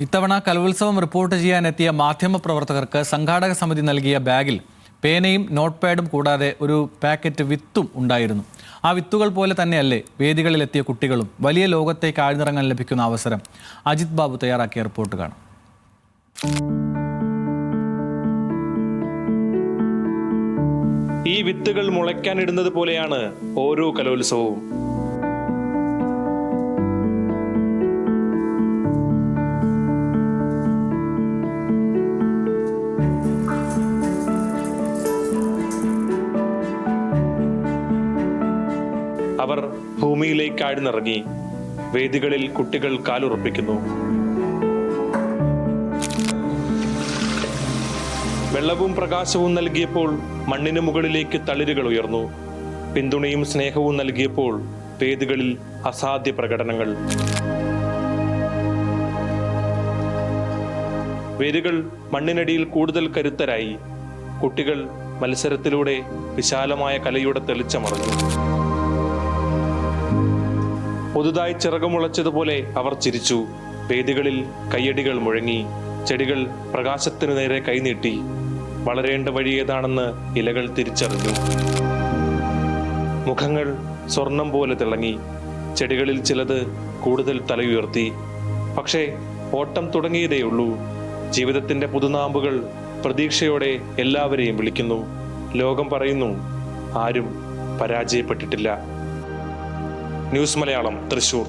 ഇത്തവണ കലോത്സവം റിപ്പോർട്ട് ചെയ്യാനെത്തിയ മാധ്യമപ്രവർത്തകർക്ക് സംഘാടക സമിതി നൽകിയ ബാഗിൽ പേനയും നോട്ട് പാഡും കൂടാതെ ഒരു പാക്കറ്റ് വിത്തും ഉണ്ടായിരുന്നു. ആ വിത്തുകൾ പോലെ തന്നെയല്ലേ വേദികളിലെത്തിയ കുട്ടികളും? വലിയ ലോകത്തേക്ക് ആഴ്ന്നിറങ്ങാൻ ലഭിക്കുന്ന അവസരം. അജിത് ബാബു തയ്യാറാക്കിയ റിപ്പോർട്ട് കാണാം. ഈ വിത്തുകൾ മുളയ്ക്കാനിടുന്നത് പോലെയാണ് ഓരോ കലോത്സവവും. അവർ ഭൂമിയിലേക്ക് ആഴ്ന്നിറങ്ങി. വേദികളിൽ കുട്ടികൾ കാലുറപ്പിക്കുന്നു. വെള്ളവും പ്രകാശവും നൽകിയപ്പോൾ മണ്ണിന് മുകളിലേക്ക് തളിരുകൾ ഉയർന്നു. പിന്തുണയും സ്നേഹവും നൽകിയപ്പോൾ വേദികളിൽ അസാധ്യ പ്രകടനങ്ങൾ. വേദികൾ മണ്ണിനടിയിൽ കൂടുതൽ കരുത്തരായി. കുട്ടികൾ മത്സരത്തിലൂടെ വിശാലമായ കലയുടെ തെളിച്ചമറിഞ്ഞു. പുതുതായി ചിറകുമുളച്ചതുപോലെ അവർ ചിരിച്ചു. വേദികളിൽ കയ്യടികൾ മുഴങ്ങി. ചെടികൾ പ്രകാശത്തിനു നേരെ കൈനീട്ടി. വളരേണ്ട വഴി ഏതാണെന്ന് ഇലകൾ തിരിച്ചറിഞ്ഞു. മുഖങ്ങൾ സ്വർണം പോലെ തിളങ്ങി. ചെടികളിൽ ചിലത് കൂടുതൽ തലയുയർത്തി. പക്ഷേ ഓട്ടം തുടങ്ങിയതേയുള്ളൂ. ജീവിതത്തിന്റെ പുതുനാമ്പുകൾ പ്രതീക്ഷയോടെ എല്ലാവരെയും വിളിക്കുന്നു. ലോകം പറയുന്നു, ആരും പരാജയപ്പെട്ടിട്ടില്ല. ന്യൂസ് മലയാളം, തൃശൂർ.